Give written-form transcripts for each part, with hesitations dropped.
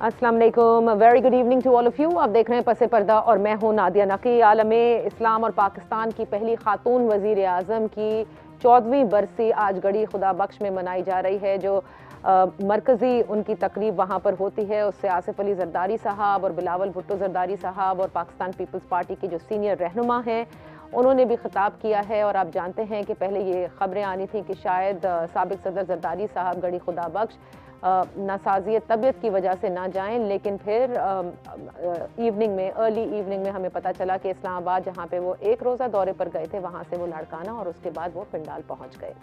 अस्सलाम वालेकुम, very good evening to all of you. आप देख रहे हैं पसे पर्दा और मैं हूं नादिया नकी। आलम इस्लाम और पाकिस्तान की पहली खातून वज़ीर आज़म की 14वीं बरसी आज गड़ी खुदा बख्श में मनाई जा रही है। जो मरकज़ी उनकी तकरीब वहाँ पर होती है, उससे आसिफ अली जरदारी साहब और बिलावल भुट्टो जरदारी साहब और पाकिस्तान पीपल्स पार्टी के जो सीनियर रहनुमा हैं उन्होंने भी खिताब किया है। और आप जानते हैं कि पहले ये खबरें आनी थी कि शायद साबिक सदर जरदारी साहब गड़ी खुदा बख्श नासाजियत तबीयत की वजह से ना जाएं, लेकिन फिर इवनिंग में अर्ली इवनिंग में हमें पता चला कि इस्लामाबाद जहां पे वो एक रोज़ा दौरे पर गए थे वहां से वो लाड़काना और उसके बाद वो पिंडाल पहुंच गए।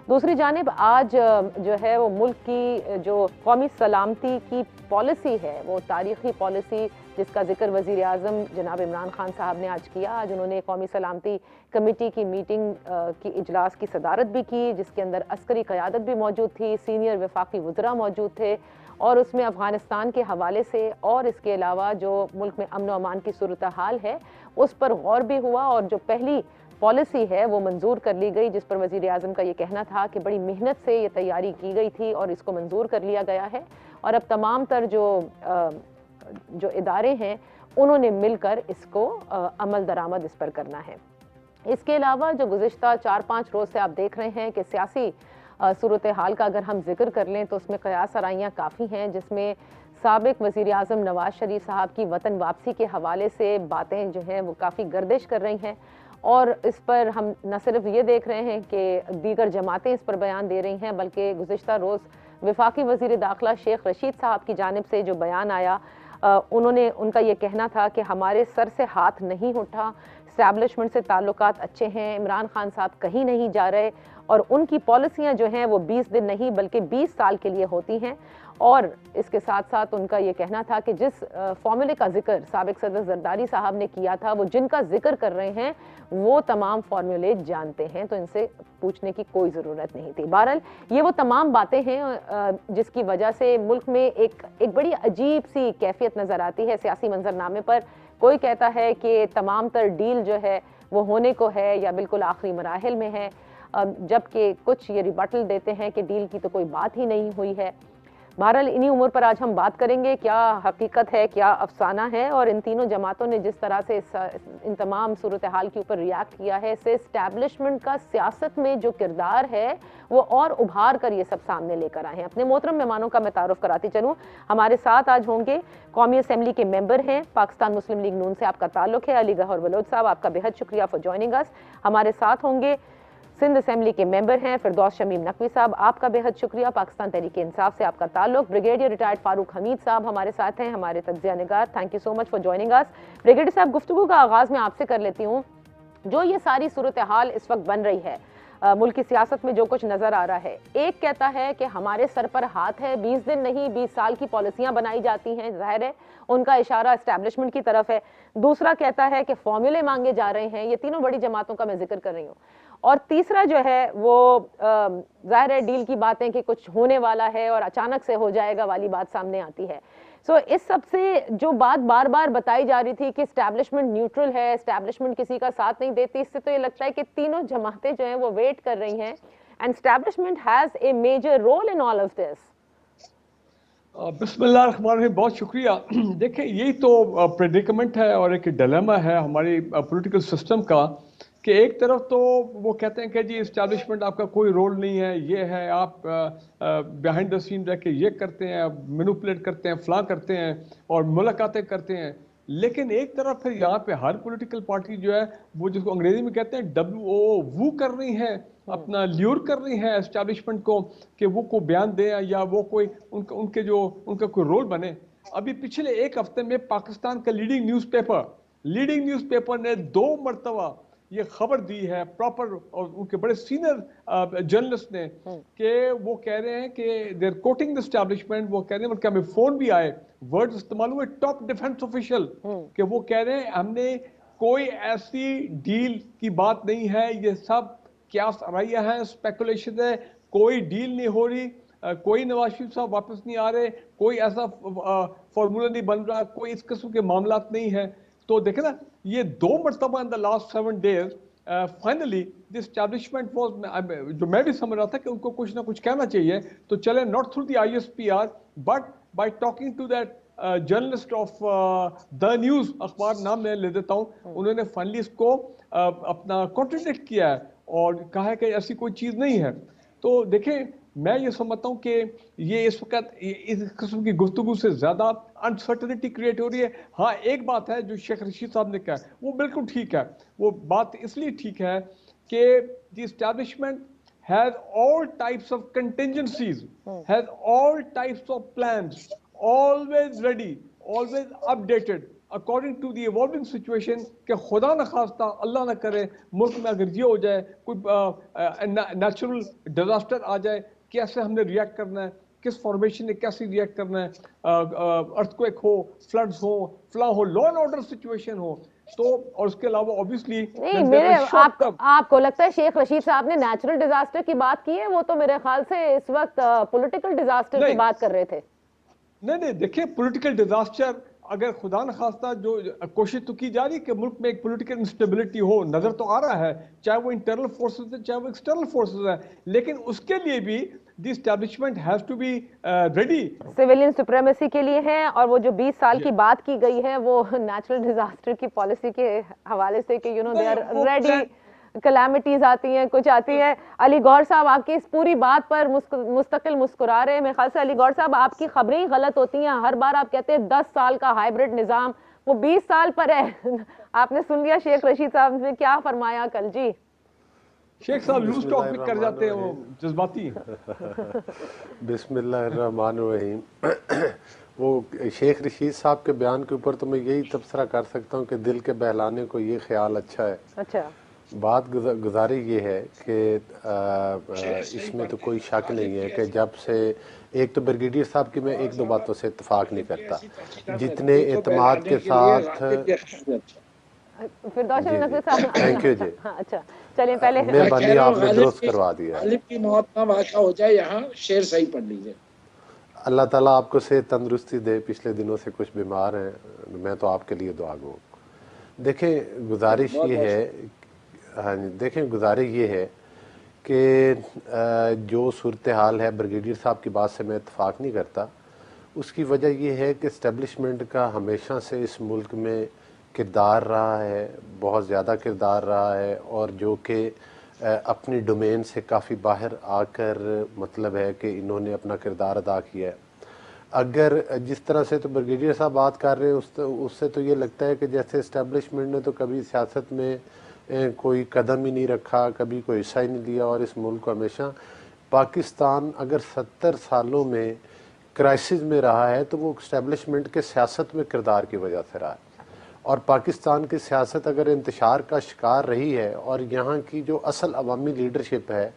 दूसरी जानिब आज जो है वो मुल्क की जो कौमी सलामती की पॉलिसी है, वो तारीखी पॉलिसी जिसका जिक्र वज़ीर आज़म जनाब इमरान खान साहब ने आज किया। आज उन्होंने कौमी सलामती कमेटी की मीटिंग की इजलास की सदारत भी की, जिसके अंदर अस्करी क़यादत भी मौजूद थी, सीनियर वफाकी वज़रा मौजूद थे और उसमें अफ़गानिस्तान के हवाले से और इसके अलावा जो मुल्क में अमन व अमान की सूरत हाल है उस पर गौर भी हुआ। और जो पहली पॉलिसी है वो मंजूर कर ली गई, जिस पर वज़ीर आज़म का ये कहना था कि बड़ी मेहनत से ये तैयारी की गई थी और इसको मंजूर कर लिया गया है और अब तमाम तर जो इदारे हैं उन्होंने मिलकर इसको अमल दरामद इस पर करना है। इसके अलावा जो गुज़िश्ता 4-5 रोज़ से आप देख रहे हैं कि सियासी सूरत हाल का अगर हम जिक्र कर लें तो उसमें क़यास आराइयाँ काफ़ी हैं, जिसमें साबिक वज़ीर आज़म नवाज शरीफ साहब की वतन वापसी के हवाले से बातें जो हैं वो काफ़ी गर्दिश कर रही हैं। और इस पर हम न सिर्फ ये देख रहे हैं कि दीगर जमातें इस पर बयान दे रही हैं, बल्कि गुज़िश्ता रोज़ वफाकी वज़ीर दाखिला शेख रशीद साहब की जानिब से जो बयान आया, उनका ये कहना था कि हमारे सर से हाथ नहीं उठा, इस्टेब्लिशमेंट से ताल्लुकात अच्छे हैं, इमरान खान साहब कहीं नहीं जा रहे और उनकी पॉलिसियां जो हैं वो 20 दिन नहीं बल्कि 20 साल के लिए होती हैं। और इसके साथ साथ उनका ये कहना था कि जिस फॉर्मूले का जिक्र साबिक सदर जरदारी साहब ने किया था, वो जिनका जिक्र कर रहे हैं वो तमाम फॉर्मूले जानते हैं, तो इनसे पूछने की कोई ज़रूरत नहीं थी। बहरहाल ये वो तमाम बातें हैं जिसकी वजह से मुल्क में एक बड़ी अजीब सी कैफियत नज़र आती है सियासी मंजरनामे पर। कोई कहता है कि तमाम तर डील जो है वो होने को है या बिल्कुल आखिरी मराहिल में है, जबकि कुछ ये रिबटल देते हैं कि डील की तो कोई बात ही नहीं हुई है। बहरहाल इन्हीं उम्र पर आज हम बात करेंगे, क्या हकीकत है क्या अफसाना है, और इन तीनों जमातों ने जिस तरह से इन तमाम सूरत हाल के ऊपर रिएक्ट किया है, इससे इस्टेब्लिशमेंट का सियासत में जो किरदार है वो और उभार कर ये सब सामने लेकर आए हैं। अपने मोहतरम मेहमानों का मैं तारुफ कराती चलूँ। हमारे साथ आज होंगे कौमी असम्बली के मेंबर हैं, पाकिस्तान मुस्लिम लीग नून से आपका ताल्लुक है, अली गहर बलोच साहब, आपका बेहद शुक्रिया फॉर ज्वाइनिंग अस। हमारे साथ होंगे सिंध असेंबली के मेंबर हैं फिरदौस शमीम नकवी साहब, आपका बेहद शुक्रिया, पाकिस्तान तहरीक इंसाफ से आपका ताल्लुक। ब्रिगेडियर रिटायर्ड फारूक हमीद साहब हमारे साथ हैं, हमारे तज्जिया निगार, thank you so much for joining us. Brigadier साहब, गुफ्तगू का आगाज मैं आपसे कर लेती हूँ। जो ये सारी सूरत हाल इस वक्त बन रही है, मुल्क की सियासत में जो कुछ नजर आ रहा है, एक कहता है कि हमारे सर पर हाथ है, 20 दिन नहीं 20 साल की पॉलिसियां बनाई जाती हैं, जाहिर है उनका इशारा एस्टेब्लिशमेंट की तरफ है। दूसरा कहता है कि फॉर्मूले मांगे जा रहे हैं, ये तीनों बड़ी जमातों का मैं जिक्र कर रही हूँ। और तीसरा जो है वो जाहिर है डील की बातें कि कुछ होने वाला है और अचानक से हो जाएगा वाली बात सामने आती है। सो इस सब से जो बात बार बार बताई जा रही थी कि एस्टैब्लिशमेंट न्यूट्रल है, एस्टैब्लिशमेंट किसी का साथ नहीं देती, इससे तो ये लगता है कि तीनों जमातें जो हैं वो वेट कर रही हैं and establishment has a major role in all of this. बिस्मिल्लाहिर्रहमानिर्रहीम, बहुत शुक्रिया। देखिए, यही तो प्रेडिकमेंट है और एक डिलेमा है हमारी पॉलिटिकल सिस्टम का कि एक तरफ तो वो कहते हैं कि जी इस्टेब्लिशमेंट आपका कोई रोल नहीं है, ये है आप बिहाइंड द सीन रह के ये करते हैं, मैनिपुलेट करते हैं, फलां करते हैं और मुलाकातें करते हैं। लेकिन एक तरफ फिर यहाँ पे हर पॉलिटिकल पार्टी जो है वो जिसको अंग्रेजी में कहते हैं WO वो कर रही है, अपना ल्यूर कर रही है एस्टैब्लिशमेंट को कि वो को बयान दें या वो कोई उनका कोई रोल बने। अभी पिछले एक हफ्ते में पाकिस्तान का लीडिंग न्यूज़पेपर ने 2 मरतबा ये खबर दी है प्रॉपर, और उनके बड़े सीनियर जर्नलिस्ट ने, कि वो कह रहे हैं कि they are quoting the establishment. वो कह रहे हैं, बल्कि हमें फोन भी आए, वर्ड इस्तेमाल हुए टॉप डिफेंस ऑफिशियल, कि वो कह रहे हैं हमने कोई ऐसी डील की बात नहीं है, ये सब क्यास आराइया है, स्पेकुलेशन है, कोई डील नहीं हो रही, कोई नवाज शरीफ साहब वापस नहीं आ रहे, कोई ऐसा फॉर्मूला नहीं बन रहा, कोई इस किस्म के मामला नहीं है। तो देखे ना, ये 2 मरतबा in the last 7 days finally the establishment was, जो मैं भी समझ रहा था कि उनको कुछ ना कुछ कहना चाहिए, तो चले not through the ISPR but by talking to that journalist of the news अखबार, नाम मैं ले देता हूँ, उन्होंने फाइनली इसको अपना कॉन्ट्रडिक्ट किया है और कहा है कि ऐसी कोई चीज़ नहीं है। तो देखें, मैं ये समझता हूँ कि ये इस वक्त इस किस्म की गुफ्तगू से ज़्यादा अनसर्टनिटी क्रिएट हो रही है। हाँ, एक बात है जो शेख रशीद साहब ने कहा, वो बिल्कुल ठीक है। वो बात इसलिए ठीक है कि the establishment has all types of contingencies, has all types of plans, always ready, always updated according to the evolving situation। कि खुदा न खास्ता, अल्लाह न करे, मुल्क में अगर ये हो जाए, कोई नेचुरल डिजास्टर आ जाए, कैसे हमने रिएक्ट करना है, किस फॉर्मेशन ने कैसे रिएक्ट करना है, अर्थक्वेक हो, फ्लड्स हो, फ्ला हो, लॉ एंड ऑर्डर सिचुएशन हो, तो और उसके अलावा ऑब्वियसली नहीं, मेरे आपको लगता है शेख रशीद साहब ने नेचुरल डिजास्टर की बात की है? वो तो मेरे ख्याल से इस वक्त पॉलिटिकल डिजास्टर की बात कर रहे थे। नहीं, देखिए, पॉलिटिकल डिजास्टर अगर खुदा न खास्ता जो कोशिश तो की जा रही है कि मुल्क में एक पॉलिटिकल इंस्टेबिलिटी हो, नजर तो आ रहा है, चाहे वो इंटरनल फोर्सेस है चाहे वो एक्सटर्नल फोर्सेस है, लेकिन उसके लिए भी the establishment has to be ready. Civilian supremacy के लिए है, और वो जो 20 साल की बात की गई है वो नेचुरल डिजास्टर की पॉलिसी के हवाले से कि दे आर रेडी, कलामिटीज आती हैं, कुछ आती हैं। अली गौहर साहब आपकी इस पूरी बात पर मुस्तकिल मुस्कुरा रहे हैं। मेरे ख्याल से अली गौहर साहब आपकी खबरें ही गलत होती हैं। हर बार आप कहते हैं 10 साल का हाइब्रिड निज़ाम, वो 20 साल पर है। आपने सुन लिया शेख रशीद साहब ने क्या फरमाया कल? जी शेख साहब लूज टॉक भी कर जाते हैं, वो जज्बाती। बिस्मिल्लाहिर्रहमानिर्रहीम। वो शेख रशीद साहब के बयान के ऊपर तो मैं यही तबसरा कर सकता हूँ कि दिल के बहलाने को ये ख्याल अच्छा है। अच्छा, बात गुजारी ये है कि इसमें तो कोई शक नहीं है कि जब से एक तो ब्रिगेडियर साहब की मैं एक दो बातों से इत्तेफाक नहीं करता, जितने एतमाद के साथ। थैंक यू जी। अच्छा चलिए, पहले मेहरबानी आपने दुरुस्त करवा दिया। गालिब की मौत ना वाक़ा हो जाए, यहाँ शेर सही पढ़ लीजिए। अल्लाह ताला आपको सेहत तंदुरुस्ती दे। पिछले दिनों से कुछ बीमार हैं, मैं तो आपके लिए दुआ गो। देखें गुजारिश ये है, हाँ जी, देखें गुजारिश ये है कि जो सूरत हाल है, ब्रिगेडियर साहब की बात से मैं इत्तेफाक नहीं करता। उसकी वजह ये है कि इस्टेब्लिशमेंट का हमेशा से इस मुल्क में किरदार रहा है, बहुत ज़्यादा किरदार रहा है, और जो कि अपनी डोमेन से काफ़ी बाहर आकर मतलब है कि इन्होंने अपना किरदार अदा किया है। अगर जिस तरह से तो ब्रिगेडियर साहब बात कर रहे हैं उससे तो ये लगता है कि जैसे इस्टेब्लिशमेंट ने तो कभी सियासत में कोई कदम ही नहीं रखा, कभी कोई हिस्सा ही नहीं लिया, और इस मुल्क को हमेशा पाकिस्तान अगर 70 सालों में क्राइसिस में रहा है तो वो इस्टेब्लिशमेंट के सियासत में किरदार की वजह से रहा है। और पाकिस्तान की सियासत अगर इंतशार का शिकार रही है और यहाँ की जो असल अवामी लीडरशिप है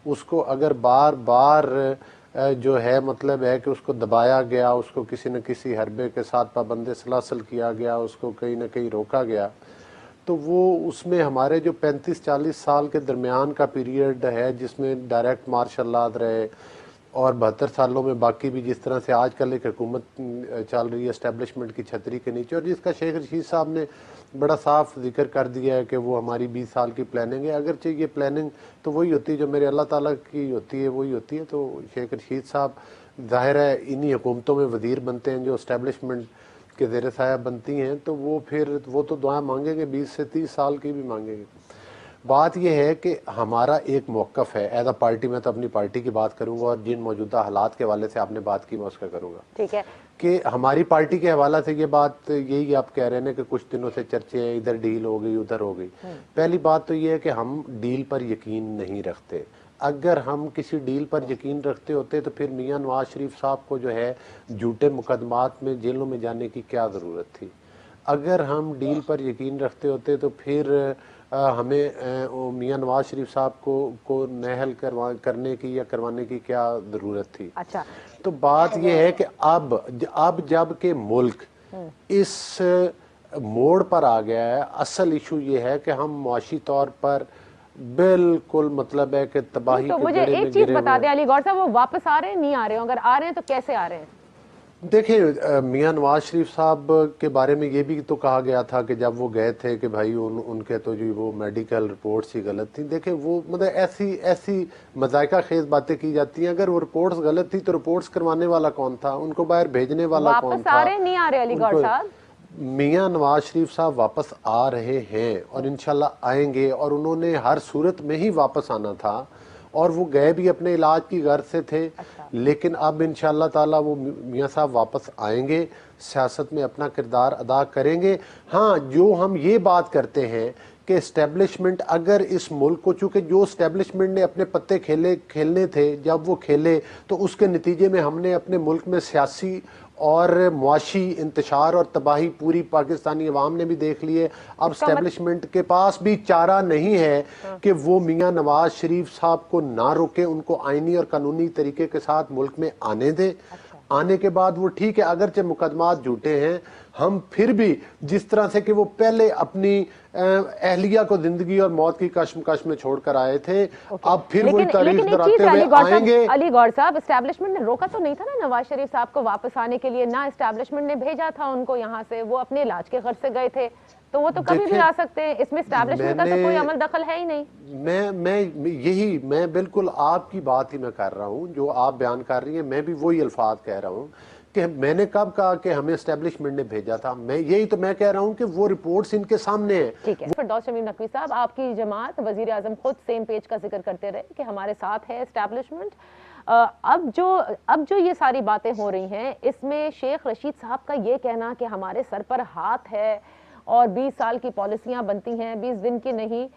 उसको अगर बार बार जो है मतलब है कि उसको दबाया गया, उसको किसी न किसी हरबे के साथ पाबंद सलासल किया गया, उसको कहीं ना कहीं रोका गया, तो वो उसमें हमारे जो 35-40 साल के दरमियान का पीरियड है जिसमें डायरेक्ट मार्शल लॉ रहे, और 72 सालों में बाकी भी जिस तरह से आजकल एक हुकूमत चल रही है एस्टेब्लिशमेंट की छतरी के नीचे, और जिसका शेख रशीद साहब ने बड़ा साफ जिक्र कर दिया है कि वो हमारी 20 साल की प्लानिंग है। अगरचे ये प्लानिंग तो वही होती है जो मेरे अल्लाह ताला की होती है, वही होती है। तो शेख रशीद साहब ज़ाहिर है इन्हीं हुकूमतों में वज़ीर बनते हैं जो एस्टेब्लिशमेंट के ज़ेर साया बनती हैं, तो वो फिर वो तो दुआ मांगेंगे, 20 से 30 साल की भी मांगेंगे। बात यह है कि हमारा एक मौक़िफ़ है एज अ पार्टी, मैं तो अपनी पार्टी की बात करूंगा और जिन मौजूदा हालात के हवाले से आपने बात की मैं उसका करूंगा। ठीक है कि हमारी पार्टी के हवाले से ये बात यही आप कह रहे हैं कि कुछ दिनों से चर्चे हैं, इधर डील हो गई उधर हो गई। पहली बात तो ये है कि हम डील पर यकीन नहीं रखते। अगर हम किसी डील पर यकीन रखते होते तो फिर मियां नवाज शरीफ साहब को जो है झूठे मुकदमात में जेलों में जाने की क्या ज़रूरत थी। अगर हम डील पर यकीन रखते होते तो फिर हमें मियां नवाज शरीफ साहब को नहल करने की या करवाने की क्या ज़रूरत थी। अच्छा, तो बात यह है कि अब जब के मुल्क इस मोड़ पर आ गया है, असल इशू ये है कि हम मुआशी तौर पर बिल्कुल मतलब है कि तबाही तो मुझे एक चीज बता दें अली गौहर साहब, वो वापस आ रहे हैं नहीं आ रहे हैं? अगर आ रहे हैं तो कैसे आ रहे हैं? देखिए, मियां नवाज शरीफ साहब के बारे में ये भी तो कहा गया था कि जब वो गए थे कि भाई उनके तो जी वो मेडिकल रिपोर्ट्स ही गलत थी। देखिए, वो मतलब ऐसी ऐसी मजायका खेज बातें की जाती हैं। अगर वो रिपोर्ट्स गलत थी तो रिपोर्ट्स करवाने वाला कौन था, उनको बाहर भेजने वाला कौन वापस था? आ रहे नहीं आ रहे अलीगढ़ उनको साहब? मियां नवाज शरीफ साहब वापस आ रहे हैं और इंशाल्लाह आएंगे, और उन्होंने हर सूरत में ही वापस आना था, और वो गए भी अपने इलाज की गर्ज से थे। अच्छा। लेकिन अब इंशाल्लाह ताला वो मियां साहब वापस आएंगे, सियासत में अपना किरदार अदा करेंगे। हाँ, जो हम ये बात करते हैं कि इस्टेब्लिशमेंट अगर इस मुल्क को, चूँकि जो इस्टेब्लिशमेंट ने अपने पत्ते खेलने थे जब वो खेले, तो उसके नतीजे में हमने अपने मुल्क में सियासी और मुआशी इंतशार और तबाही पूरी पाकिस्तानी अवाम ने भी देख लिए। अब इस्टेब्लिशमेंट के पास भी चारा नहीं है कि वो मियां नवाज शरीफ साहब को ना रोके, उनको आईनी और कानूनी तरीके के साथ मुल्क में आने दे। आने के बाद वो ठीक है, अगरचे मुकदमात झूठे हैं, हम फिर भी जिस तरह से कि वो पहले अपनी अहलिया को जिंदगी और मौत की कश्मकश में छोड़कर आए थे, अब फिर वही तारीख दोहराते हुए आएंगे। अलीगढ़ साहब, एस्टैब्लिशमेंट ने रोका तो नहीं था ना नवाज शरीफ साहब को वापस आने के लिए? ना एस्टैब्लिशमेंट ने भेजा था उनको यहाँ से, वो अपने इलाज के खर्च से गए थे, तो वो तो कभी भी आ सकते हैं। इसमें एस्टैब्लिशमेंट का तो कोई अमल दखल है ही नहीं। मैं बिल्कुल आपकी बात ही मैं कर रहा हूँ, जो आप बयान कर रही हैं, मैं भी वही अल्फाज कह रहा हूँ कि मैंने कब कहा कि हमें एस्टेब्लिशमेंट ने भेजा था। यही तो मैं कह रहा हूँ कि वो रिपोर्ट्स इनके सामने है। ठीक है। फिरदौस शमीम नकवी साहब, आपकी जमात, वजीर आजम खुद सेम पेज का जिक्र करते रहे कि हमारे साथ है एस्टैब्लिशमेंट। अब जो ये सारी बातें हो रही हैं, इसमें शेख रशीद साहब का ये कहना कि हमारे सर पर हाथ है और 20 साल की पॉलिसियां बनती हैं, 20 दिन की नहीं,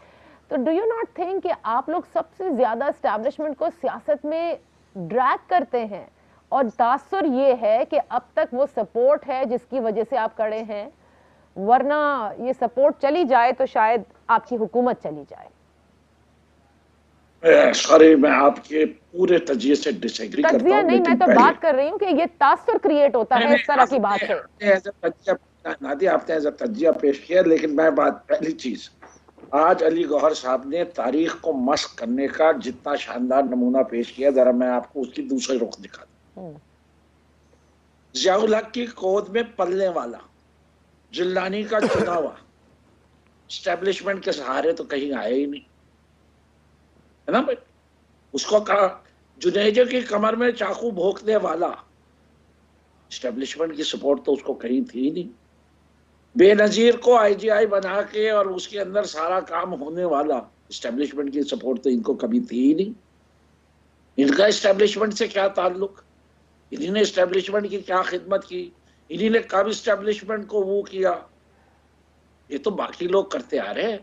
तो डू यू नॉट थिंक कि आप लोग सबसे ज्यादा एस्टैब्लिशमेंट को सियासत में ड्रैग करते हैं? और तासुर ये है कि अब तक वो सपोर्ट है जिसकी वजह से आप खड़े हैं, वरना ये सपोर्ट चली जाए तो शायद आपकी हुकूमत चली जाए। सॉरी, मैं आपके पूरे तजिए से डिसएग्री करता हूं। तजिया नहीं, मैं तो बात कर रही हूँ कि ये तासुर क्रिएट होता है इस तरह की बात से। नादिया, आपने एज तजिया पेश किया, लेकिन मैं बात, पहली चीज, आज अली गौहर साहब ने तारीख को मस्क करने का जितना शानदार नमूना पेश किया, जरा मैं आपको उसकी दूसरी रुख दिखा दूं। जियाउल हक की कोद में पलने वाला, जिल्लानी का चुना हुआ, एस्टेब्लिशमेंट के सहारे तो कहीं आया ही नहीं, है ना भाई? उसको कहा जुनेजो की कमर में चाकू भोंकने वाला, एस्टेब्लिशमेंट की सपोर्ट तो उसको कहीं थी ही नहीं। बेनजीर को आईजीआई बना के और उसके अंदर सारा काम होने वाला, एस्टेब्लिशमेंट की सपोर्ट तो इनको कभी थी ही नहीं। इनका एस्टेब्लिशमेंट से क्या ताल्लुक? इन्हीं ने एस्टेब्लिशमेंट की क्या खिदमत की? इन्हीं ने कब एस्टेब्लिशमेंट को वो किया? ये तो बाकी लोग करते आ रहे हैं।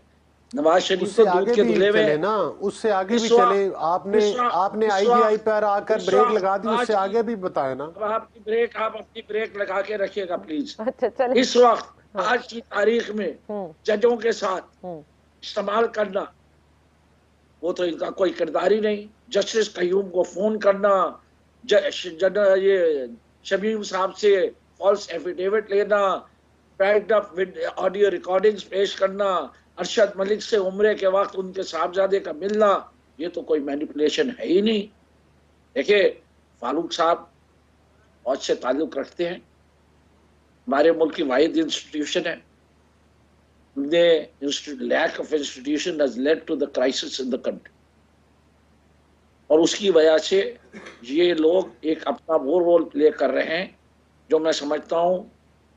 नवाज शरीफ तो दूध के धुले में ना, उससे आगे भी चले। आपने आईजीआई पर आकर ब्रेक लगा दी, उससे आगे भी बताए ना। अब आप अपनी ब्रेक लगा के रखिएगा प्लीज। अच्छा, इस वक्त आज की तारीख में जजों के साथ इस्तेमाल करना, वो तो इनका कोई किरदार ही नहीं। जस्टिस कयूम को फोन करना, ये शमीम साहब से फॉल्स एफिडेविट लेना, backed up with audio recordings पेश करना, अरशद मलिक से उम्रे के वक्त उनके साहबजादे का मिलना, ये तो कोई मैनिपुलेशन है ही नहीं। देखिए, फारूक साहब फौज से ताल्लुक रखते हैं, हमारे मुल्क की वाहिद इंस्टीट्यूशन है। Lack of institution has led to the crisis in the country, और उसकी वजह से ये लोग एक अपना वो रोल प्ले कर रहे हैं जो मैं समझता हूँ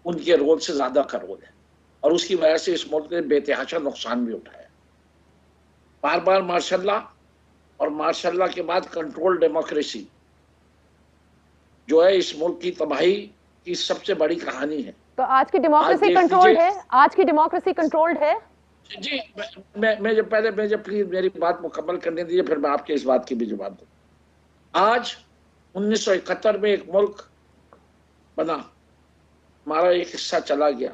उनके रोल से ज्यादा का रोल है, और उसकी वजह से इस मुल्क ने बेतहाशा नुकसान भी उठाया। बार बार मार्शल और मार्शल के बाद कंट्रोल डेमोक्रेसी जो है इस मुल्क की तबाही की सबसे बड़ी कहानी है। तो आज की डेमोक्रेसी कंट्रोल्ड है? आज की डेमोक्रेसी कंट्रोल्ड है? जी, मैं प्लीज मेरी बात मुकम्मल करने दीजिए, फिर मैं आपके इस बात की भी जवाब दूं। आज 1971 में एक मुल्क बना, हमारा एक हिस्सा चला गया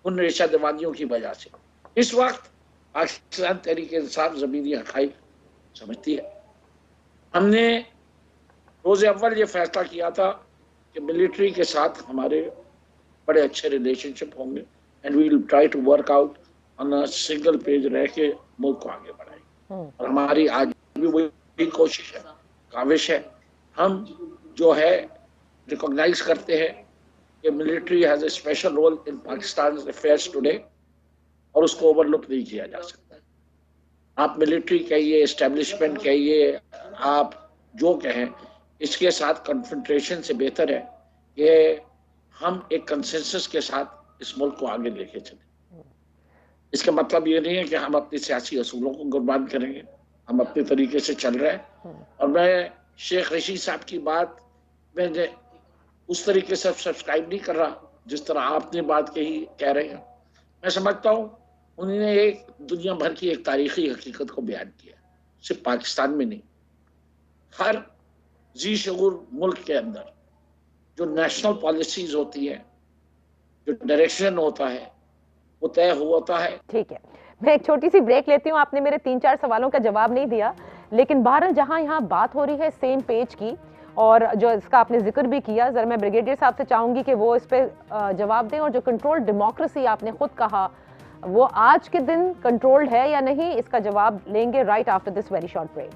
उन रेशा दीवानियों की वजह से। इस वक्त पाकिस्तान तहरीक इंसाफ ज़मीनी हक़ाइक़ समझती है। हमने रोज़ अव्वल ये फैसला किया था कि मिलिट्री के साथ हमारे बड़े अच्छे रिलेशनशिप होंगे, and we will try to work out on a single page रह के मुल्क को आगे बढ़ाएं। और हमारी आज भी वही कोशिश है, काविश है। हम जो है रिकॉग्नाइज करते हैं कि military has a special role in Pakistan affairs today और उसको ओवरलुक नहीं किया जा सकता। आप मिलिट्री कहिए, एस्टेब्लिशमेंट कहिए, आप जो कहें, इसके साथ कन्फ्रंटेशन से बेहतर है कि हम एक कंसेंसस के साथ इस मुल्क को आगे लेके चलें। इसका मतलब ये नहीं है कि हम अपने सियासी असूलों को कुर्बान करेंगे, हम अपने तरीके से चल रहे हैं। और मैं शेख रशीद साहब की बात मैंने उस तरीके से सब्सक्राइब नहीं कर रहा जिस तरह आपने बात कह रहे हैं। मैं समझता हूँ उन्होंने एक दुनिया भर की एक तारीखी हकीकत को बयान किया, सिर्फ पाकिस्तान में नहीं, हर जी शऊर मुल्क के अंदर जो नेशनल पॉलिसीज होती है, जो डायरेक्शन होता है, वो तय होता है। ठीक है, मैं एक छोटी सी ब्रेक लेती हूँ। आपने मेरे 3-4 सवालों का जवाब नहीं दिया, लेकिन बहरहाल जहां यहाँ बात हो रही है सेम पेज की और जो इसका आपने जिक्र भी किया, जरा मैं ब्रिगेडियर साहब से चाहूंगी कि वो इस पे जवाब दें। और जो कंट्रोल डेमोक्रेसी आपने खुद कहा, वो आज के दिन कंट्रोल्ड है या नहीं, इसका जवाब लेंगे right after this very short break.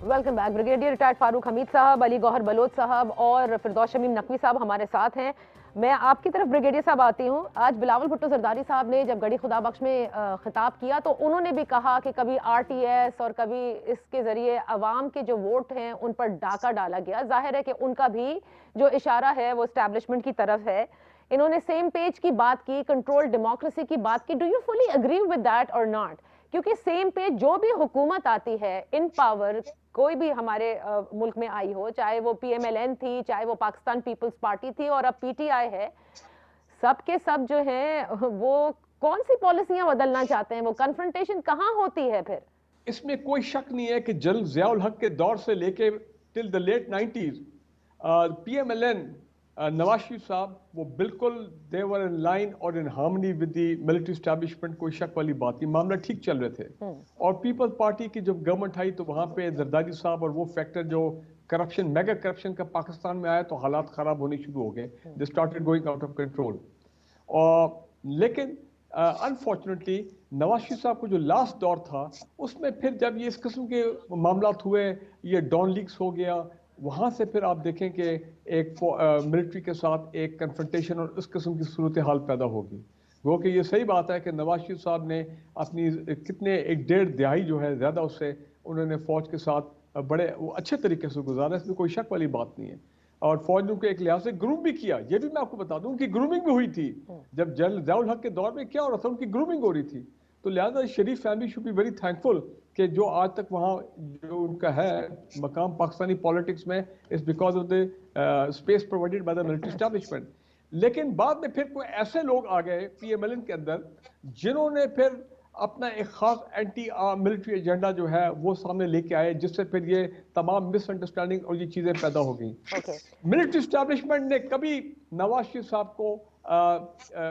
Welcome back. Brigadier retired Farooq Hameed साहब, अली गौहर बलोच साहब और फिरदौस शमीम नकवी साहब हमारे साथ हैं। मैं आपकी तरफ ब्रिगेडियर साहब आती हूँ। आज बिलावल भुट्टो जरदारी साहब ने जब गढ़ी खुदा बख्श में खिताब किया तो उन्होंने भी कहा कि कभी RTS और कभी इसके जरिए अवाम के जो वोट हैं उन पर डाका डाला गया। जाहिर है कि उनका भी जो इशारा है वो एस्टैब्लिशमेंट की तरफ है। इन्होंने सेम पेज की बात की, कंट्रोल डेमोक्रेसी की बात की। Do you fully agree with that or not? क्योंकि सेम पेज जो भी हुकूमत आती है इन पावर, कोई भी हमारे मुल्क में आई हो, चाहे वो PMLN थी, चाहे वो पाकिस्तान पीपल्स पार्टी थी और अब PTI है, सब के सब जो हैं वो कौन सी पॉलिसियां बदलना चाहते हैं? वो कन्फ्रंटेशन कहाँ होती है फिर? इसमें कोई शक नहीं है कि जनरल ज़ियाउल हक के दौर से लेके till the late 90s PMLN Nawaz Sharif साहब वो बिल्कुल दे वर इन लाइन और in harmony with the military establishment. कोई शक वाली बात नहीं, मामला ठीक चल रहे थे। और पीपल्स पार्टी की जब गवर्नमेंट आई तो वहाँ पे जरदारी साहब और वो फैक्टर जो करप्शन, मेगा करप्शन का पाकिस्तान में आया तो हालात ख़राब होने शुरू हो गए। They started going out of control. और लेकिन अनफॉर्चुनेटली नवाज शरीफ साहब को जो लास्ट दौर था उसमें फिर जब ये इस किस्म के मामला हुए, ये डॉन लीक्स हो गया, वहाँ से फिर आप देखें कि एक मिलिट्री के साथ एक कन्फ्रंटेशन और इस किस्म की सूरत हाल पैदा होगी। वो कि ये सही बात है कि नवाज शरीफ साहब ने अपनी कितने 1-1.5 दहाई जो है ज़्यादा उससे उन्होंने फ़ौज के साथ बड़े वो अच्छे तरीके से गुजारा, इसमें कोई शक वाली बात नहीं है। और फौज ने उनको एक लिहाज से ग्रूम भी किया, ये भी मैं आपको बता दूं, उनकी ग्रूमिंग भी हुई थी। जब जनरल ज़ियाउल हक के दौर में क्या हो रहा था, उनकी ग्रूमिंग हो रही थी। तो लिहाजा Sharif family should be very thankful कि जो आज तक वहाँ जो उनका है मकाम पाकिस्तानी पॉलिटिक्स में is because of the space provided by the military establishment. लेकिन बाद में फिर कोई ऐसे लोग आ गए PMLN के अंदर जिन्होंने फिर अपना एक खास एंटी मिलिट्री एजेंडा जो है वो सामने लेके आए, जिससे फिर ये तमाम मिसअंडरस्टैंडिंग और ये चीज़ें पैदा हो गई। मिलिट्री एस्टैब्लिशमेंट ने कभी नवाज शरीफ साहब को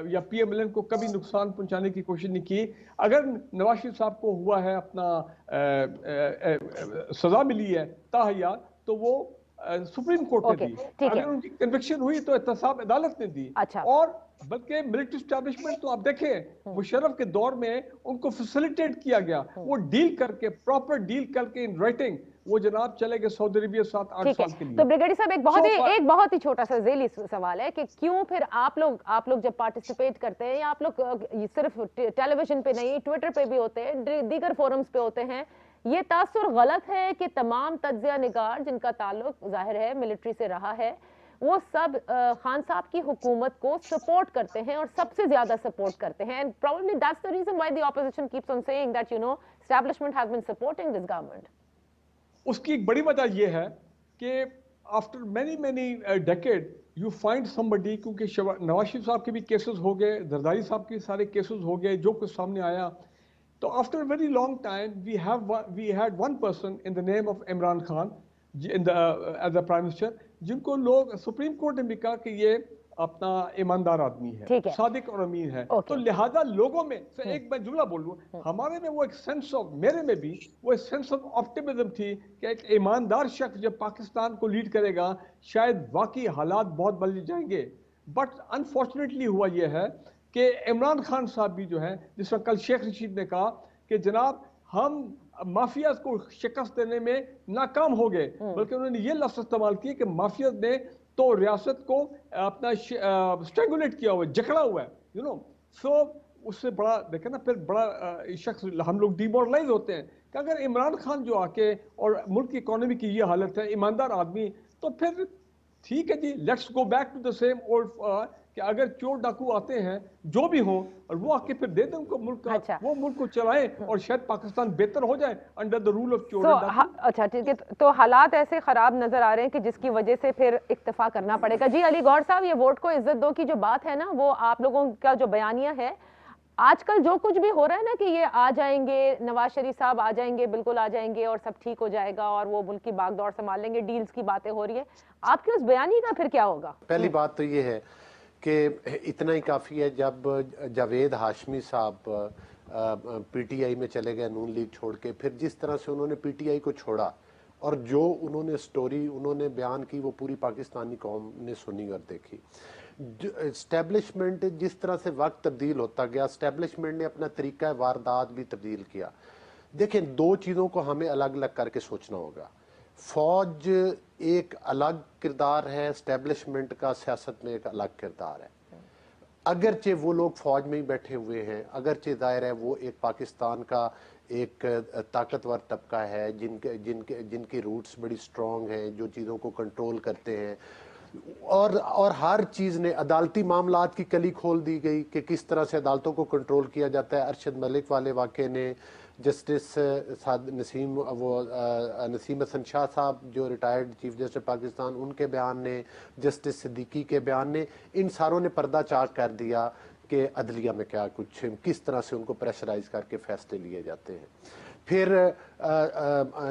या PMLN को कभी नुकसान पहुंचाने की कोशिश नहीं की। अगर नवाज शरीफ साहब को हुआ है अपना सजा मिली है ताहयात, तो वो सुप्रीम कोर्ट ने दी। अगर उनकी कन्विक्शन हुई तो एहतसाब अदालत ने दी। अच्छा। और बल्कि मिलिट्री एस्टैब्लिशमेंट तो आप देखें मुशर्रफ के दौर में उनको फैसिलिटेट किया गया, वो डील करके प्रॉपर डील करके इन राइटिंग वो जनाब चले गए सौदी अरेबिया 7-8 साल के लिए। तो ब्रिगेडियर साहब एक बहुत ही छोटा सा ज़ेली सवाल है कि क्यों फिर आप लोग जब पार्टिसिपेट करते हैं या आप लोग सिर्फ टेलीविजन पे नहीं ट्विटर पे भी होते हैं, दीगर फोरम्स पे होते हैं, ये तासुर गलत है कि तमाम तज्जिया निगार जिनका ताल्लुक जाहिर है मिलिट्री से रहा है वो सब खान साहब की हुकूमत को सपोर्ट करते हैं और सबसे ज्यादा सपोर्ट करते हैं, and probably that's the reason why the opposition keeps on saying that establishment has been supporting this government. उसकी एक बड़ी वजह यह है कि after many decade you find somebody, क्योंकि नवाज शरीफ साहब के भी केसेस हो गए, जरदारी साहब के सारे केसेस हो गए, जो कुछ सामने आया, तो after very long time we had one person in the name of Imran Khan as a prime minister, जिनको लोग सुप्रीम कोर्ट ने भी कहा कि ये अपना ईमानदार आदमी है, सादिक और अमीन है। तो लिहाजा लोगों में से एक मैं जुमला बोल लूं, हमारे में वो एक सेंस ऑफ, मेरे में भी वो एक सेंस ऑफ ऑप्टिमिज्म थी कि एक ईमानदार शख्स जब पाकिस्तान को लीड करेगा शायद वाकई हालात बहुत बदल जाएंगे। बट अनफॉर्चुनेटली हुआ ये है कि इमरान खान साहब भी जो है, जिस तरह कल शेख रशीद ने कहा कि जनाब हम माफिया को शिकस्त देने में नाकाम हो गए, बल्कि उन्होंने ये लफ्ज इस्तेमाल किए कि माफिया ने तो रियासत को अपना स्ट्रेंगुलेट किया हुआ है, जकड़ा हुआ है, यू नो। सो उससे बड़ा देखे ना, फिर बड़ा शख्स हम लोग डिमोरलाइज होते हैं कि अगर इमरान खान जो आके और मुल्क की इकोनॉमी की ये हालत है, ईमानदार आदमी, तो फिर ठीक है जी, let's go back to the same old, कि अगर चोर डाकू आते हैं जो भी हों और वो आके फिर दे दें उनको मुल्क का, अच्छा। वो मुल्क को चलाएं और शायद पाकिस्तान बेहतर हो जाए अंडर द रूल ऑफ चोर तो अच्छा ठीक है, तो हालात ऐसे खराब नजर आ रहे हैं कि जिसकी वजह से फिर इक्तफा करना पड़ेगा। जी अली गौहर साहब, ये वोट को इज्जत दो की जो बात है ना, वो आप लोगों का जो बयानिया है आजकल जो कुछ भी हो रहा है ना कि ये आ जाएंगे, नवाज शरीफ साहब आ जाएंगे, बिल्कुल आ जाएंगे और सब ठीक हो जाएगा और वो मुल्क की बागडोर संभाल लेंगे, डील्स की बातें हो रही है, आपके उस बयानी का फिर क्या होगा? पहली बात तो ये है कि इतना ही काफ़ी है, जब जावेद हाशमी साहब पीटीआई में चले गए, नून लीग छोड़ के, फिर जिस तरह से उन्होंने पीटीआई को छोड़ा और जो उन्होंने स्टोरी उन्होंने बयान की वो पूरी पाकिस्तानी कौम ने सुनी और देखी। एस्टेब्लिशमेंट जिस तरह से वक्त तब्दील होता गया, एस्टेब्लिशमेंट ने अपना तरीका वारदात भी तब्दील किया। देखें, दो चीज़ों को हमें अलग अलग करके सोचना होगा। फौज एक अलग किरदार है, एस्टेब्लिशमेंट का सियासत में एक अलग किरदार है। अगरचे वो लोग फौज में ही बैठे हुए हैं, अगरचे जाहिर है वो एक पाकिस्तान का एक ताकतवर तबका है, जिनके रूट्स बड़ी स्ट्रॉन्ग हैं, जो चीज़ों को कंट्रोल करते हैं, और हर चीज़ ने अदालती मामलात की कली खोल दी गई कि किस तरह से अदालतों को कंट्रोल किया जाता है। अरशद मलिक वाले वाक़े ने, जस्टिस नसीम हसन शाह साहब जो रिटायर्ड चीफ जस्टिस पाकिस्तान, उनके बयान ने, जस्टिस सिद्दीकी के बयान ने, इन सारों ने पर्दा चाक कर दिया कि अदलिया में क्या कुछ, किस तरह से उनको प्रेशराइज करके फैसले लिए जाते हैं। फिर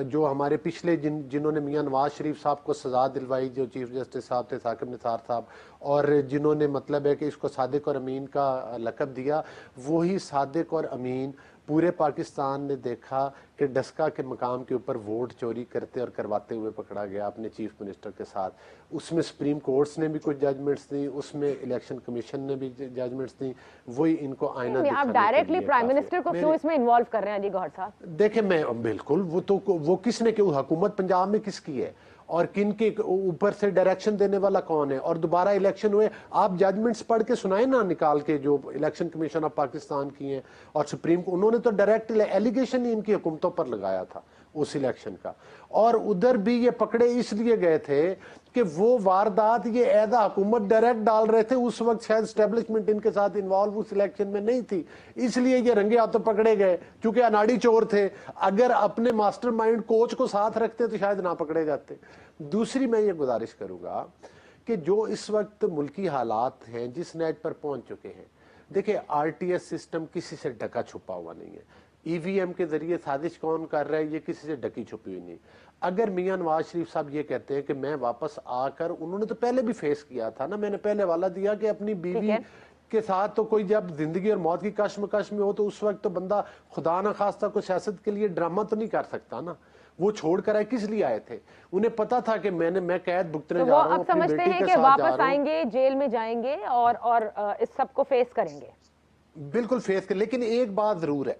जो हमारे पिछले जिन्होंने मियां नवाज शरीफ साहब को सज़ा दिलवाई, जो चीफ जस्टिस साहब थे साकिब निसार साहब, और जिन्होंने मतलब है कि इसको सादिक और अमीन का लक़ब दिया, वही सादिक और अमीन पूरे पाकिस्तान ने देखा कि डस्का के मकाम के ऊपर वोट चोरी करते और करवाते हुए पकड़ा गया अपने चीफ मिनिस्टर के साथ। उसमें सुप्रीम कोर्ट्स ने भी कुछ जजमेंट्स दी, उसमें इलेक्शन कमीशन ने भी जजमेंट्स दी, वही इनको आईना दिखाने के लिए। आप डायरेक्टली प्राइम मिनिस्टर को क्यों इसमें इन्वॉल्व कर रहे हैं अली गौहर साहब? देखें, मैं बिल्कुल वो किसने, क्यों हुकूमत पंजाब में किसकी है और किन के ऊपर से डायरेक्शन देने वाला कौन है, और दोबारा इलेक्शन हुए, आप जजमेंट्स पढ़ के सुनाए ना निकाल के, जो इलेक्शन कमीशन ऑफ पाकिस्तान की हैं और सुप्रीम को, उन्होंने तो डायरेक्ट एलिगेशन ही इनकी हुकूमतों पर लगाया था उस इलेक्शन का। और उधर भी ये पकड़े इसलिए गए थे कि वो वारदात ये एज हुकूमत डायरेक्ट डाल रहे थे, उस वक्त शायद एस्टेब्लिशमेंट इनके साथ इन्वॉल्व उस इलेक्शन में नहीं थी, इसलिए ये रंगे हाथों पकड़े गए, क्योंकि अनाड़ी चोर थे। अगर अपने मास्टरमाइंड कोच को साथ रखते तो शायद ना पकड़े जाते। दूसरी मैं ये गुजारिश करूंगा कि जो इस वक्त मुल्की हालात हैं जिस नेट पर पहुंच चुके हैं, देखिए आरटीएस सिस्टम किसी से ढका छुपा हुआ नहीं है, ईवीएम के जरिए साजिश कौन कर रहा है ये किसी से ढकी छुपी हुई नहीं। अगर मियां नवाज शरीफ साहब ये कहते हैं कि मैं वापस आकर, उन्होंने तो पहले भी फेस किया था ना, मैंने पहले वाला दिया कि अपनी बीवी के साथ तो कोई जब जिंदगी और मौत की कश्मकश में हो तो उस वक्त तो बंदा खुदा ना खास्ता कोई सियासत के लिए ड्रामा तो नहीं कर सकता ना। वो छोड़कर आए, किस लिए आए थे? उन्हें पता था कि मैं कैद भुगतने जा रहा हूं, अब समझते हैं कि वापस आएंगे, जेल में जाएंगे और इस सब को फेस करेंगे। बिल्कुल फेस कर, लेकिन एक बात जरूर है,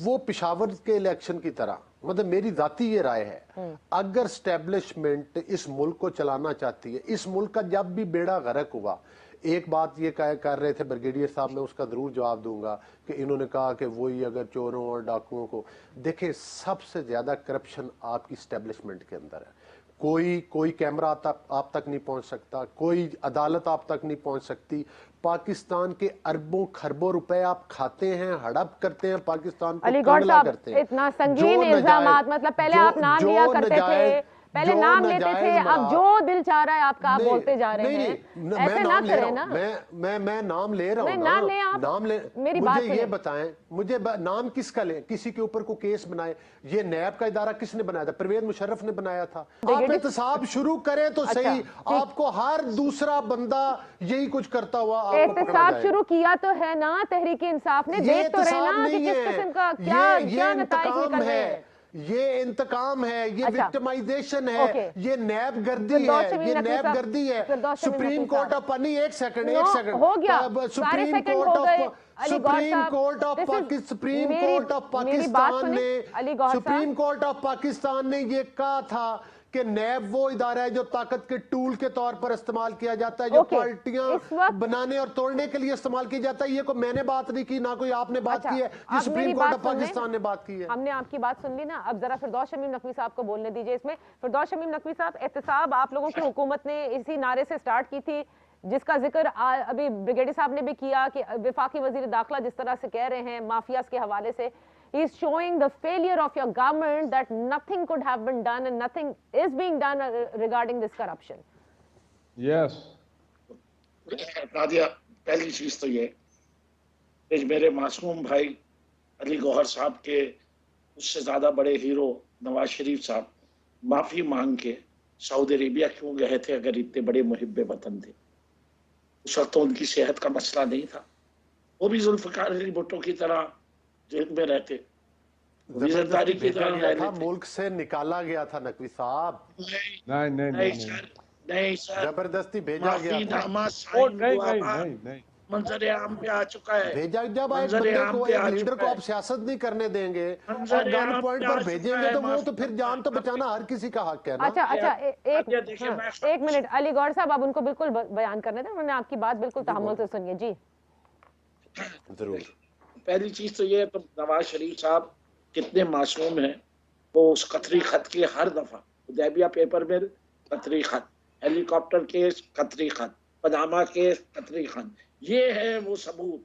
वो पिशावर के इलेक्शन की तरह, मतलब मेरी जाती ये राय है, अगर स्टैब्लिशमेंट इस मुल्क को चलाना चाहती है, इस मुल्क का जब भी बेड़ा गर्क हुआ, एक बात ये कर रहे थे ब्रिगेडियर साहब, मैं उसका जरूर जवाब दूंगा कि इन्होंने कहा कि वही अगर चोरों और डाकुओं को देखें, सबसे ज्यादा करप्शन आपकी स्टैब्लिशमेंट के अंदर है। कोई कैमरा आप तक नहीं पहुंच सकता, कोई अदालत आप तक नहीं पहुंच सकती। पाकिस्तान के अरबों खरबों रुपए आप खाते हैं, हड़प करते हैं, पाकिस्तान को कंगला करते हैं। इतना संगीन इल्जामात, मतलब पहले आप नाम लिया करते थे, पहले नाम लेते थे, अब जो दिल चाह रहा है आपका आप बोलते जा रहे हैं। ऐसे ना करें ना। मैं नाम ले रहा हूँ, नाम ले, मेरी बात मुझे ये बताएं, मुझे नाम किसका ले, किसी के ऊपर को केस बनाए, ये नैब का इदारा किसने बनाया था? परवेज मुशर्रफ ने बनाया था। आप एहतसाब शुरू करें तो सही, आपको हर दूसरा बंदा यही कुछ करता हुआ एहतसाब शुरू किया तो है ना तहरीक इंसाफ ने, देख तो रहे ना कि किस किस्म का क्या नतीजे निकल रहे हैं। ये इंतकाम है, ये अच्छा। विक्टिमाइजेशन है, ओके। ये नैब गर्दी फिरदौस है, शमीम ये नकवी नैब साहब, गर्दी है। फिरदौस शमीम सुप्रीम नकवी कोर्ट साहब। ऑफ पानी, एक सेकंड नो, हो गया, सारे सुप्रीम सेकंड कोर्ट हो गए। ऑफ अली गौहर सुप्रीम साहब, court of this is- Pakistan, supreme मेरी- कोर्ट ऑफ मेरी बात पाकिस्तान सुने, ने अली गौहर सुप्रीम साहब। कोर्ट ऑफ पाकिस्तान ने ये कहा था कि नैब वो इदारा है जो ताकत के टूल के तौर पर इस्तेमाल किया जाता है, जो ओके, इस पार्टियां वक्त- बनाने और तोड़ने के लिए इस्तेमाल किया जाता है। ये कोई मैंने बात नहीं की, ना कोई आपने बात अच्छा, की है, अब ये सुप्रीम मेरी कोर्ट बात ऑफ सुन लें। पाकिस्तान ने बात की है। हमने आपकी बात सुन ली ना, अब जरा फिरदौस शमीम नकवी साहब को बोलने दीजिए इसमें। फिरदौस शमीम नकवी साहब, एहतसाब आप लोगों की हुकूमत ने इसी नारे से स्टार्ट की थी, जिसका जिक्र अभी ब्रिगेडी साहब ने भी किया कि वफाकी वजीर दाखिला जिस तरह से कह रहे हैं माफियाज के हवाले से, is showing the failure of your government that nothing could have been done and nothing is being done regarding this corruption. Yes. Nadia, पहली चीज तो ये कि मेरे मासूम भाई अली गौहर साहब के उससे ज्यादा बड़े हीरो नवाज शरीफ साहब माफी मांग के सऊदी अरेबिया क्यों गए थे अगर इतने बड़े मुहिब्बे वतन थे? उस वक्त तो उनकी सेहत का मसला नहीं था, वो भी जुल्फकार अली भुट्टो की तरह जेल में रहते, जबरदस्ती भेजा गया था, मुल्क से निकाला गया था नकवी साहब, नहीं सर, नहीं सर, जबरदस्ती भेजा गया था। माफीनामा ओ साइन नहीं हुआ, नहीं नहीं मंजर आम पे आ चुका है। भेजा, जब एक मंजर बंदे आम को, पे एक आ लीडर चुका को है। आप सियासत नहीं करने देंगे मंजर और गन आम पॉइंट पे आ पर चुका भेजेंगे है, तो वो तो माफ फिर जान तो बचाना हर किसी का हक है ना। अच्छा अच्छा, नादिया, देखिए, मैं- एक मिनट अली गौहर साहब, अब उनको बिल्कुल बयान करने दें, उन्होंने आपकी बात बिल्कुल तहम्मुल से सुनिए जी। जरूर। पहली चीज तो ये है, तो नवाज शरीफ साहब कितने मासूम हैं। वो उस कतरी खत की हर दफा, हुदैबिया पेपर में कतरी खत, हेलीकॉप्टर केस कतरी खत, पनामा केस कतरी खत, ये है वो सबूत,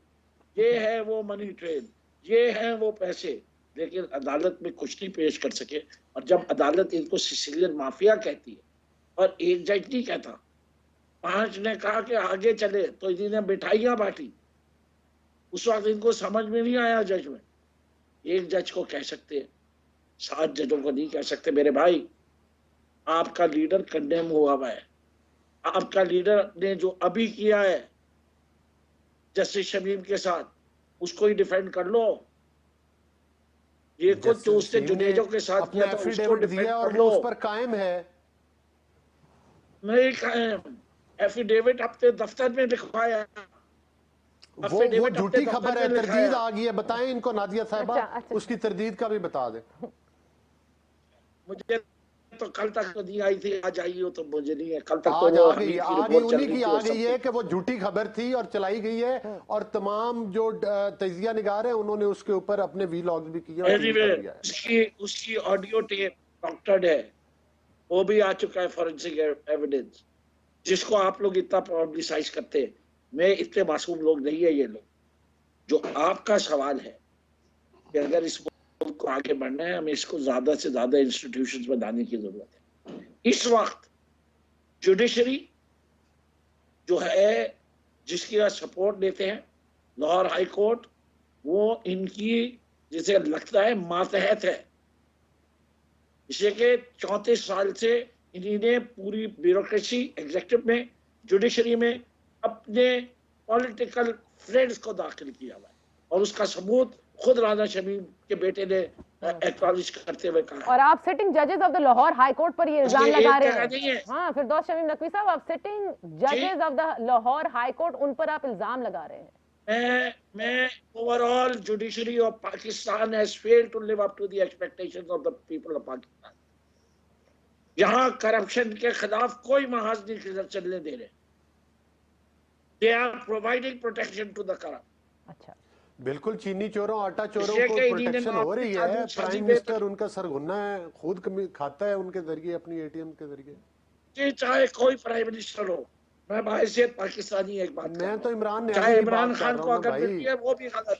ये है वो मनी ट्रेन, ये है वो पैसे, लेकिन अदालत में कुछ नहीं पेश कर सके। और जब अदालत इनको सिसिलियन माफिया कहती है और एक जज नहीं कहता, 5 ने कहा कि आगे चले तो इन्होंने मिठाइयां बांटी, उस वक्त इनको समझ में नहीं आया जज में। एक जज को कह सकते हैं, 7 जजों को नहीं कह सकते। मेरे भाई, आपका लीडर कंडेम हुआ है, आपका लीडर ने जो अभी किया है जस्टिस शमीम के साथ, उसको ही डिफेंड कर लो। ये कुछ जो उसने जुनेजो के साथ अपना किया था उसको एफिडेविट डिफेंड दिया और कर वो लो। उस पर कायम है। नहीं कायम, एफिडेविट अपने दफ्तर में लिखवाया, वो झूठी खबर है, तरदीद आ गई है। बताएं इनको नादिया साहिबा, अच्छा। उसकी तरदीद का भी बता दें। मुझे तो कल तक तो नहीं आई थी, आज आई हो तो मुझे नहीं है। कल तक आज तो वो आ गई, उन्हीं की आ गई है कि वो झूठी खबर थी और चलाई गई है, और तमाम जो तजिया निगार है उन्होंने उसके ऊपर अपने वीलॉग्स भी किए और Anyway, कर दिया है। उसकी ऑडियो टेप डॉक्टर्ड है, वो भी आ चुका है, फॉरेंसिक एविडेंस, जिसको आप लोग इतना पब्लिसाइज करते हैं। मैं इतने मासूम लोग नहीं है ये लोग। जो आपका सवाल है कि अगर इस मुल्क को आगे बढ़ना है, हमें इसको ज्यादा से ज्यादा इंस्टीट्यूशंस बनाने की जरूरत है। इस वक्त जुडिशरी जो है, जिसकी सपोर्ट देते हैं लाहौर हाई कोर्ट, वो इनकी जिसे लगता है मातहत है, इसलिए कि 34 साल से इन्होंने पूरी ब्यूरोक्रेसी, एग्जीक्यूटिव में, जुडिशरी में अपने पॉलिटिकल फ्रेंड्स को दाखिल किया हुआ है, और उसका सबूत खुद राना शमीम के बेटे ने एक्नॉलेज करते हुए कहा। और आप सिटिंग जजेस of the Lahore high court पर ये इल्जाम ये लगा एक रहे जगह नहीं है। हैं। हाँ, फिरदौस शमीम नकवी साहब, आप सिटिंग जजेस of the Lahore high court, उन पर आप इल्जाम लगा रहे हैं। मैं overall judiciary of Pakistan has failed to live up to the expectations of the people of Pakistan. यहाँ करप्शन के खिलाफ कोई महाज नहीं चलने दे रहे। They are providing protection to the corrupt. अच्छा, बिल्कुल, चीनी चोरों, आटा चोरों इसलिए को कि इन्हीं ने प्रोटेक्शन हो रही है। शादी प्राइम में- मिनिस्टर उनका सरगुना है, खुद खाता है उनके जरिए, अपनी एटीएम के जरिए। कि चाहे कोई प्राइम मिनिस्टर हो, मैं बाहिसियत पाकिस्तानी एक बात मैं तो इमरान चाहे न्याजी की इमरान बात कर खान रहा को हूं ना अगर भाई। मिलती है वो भी गलत।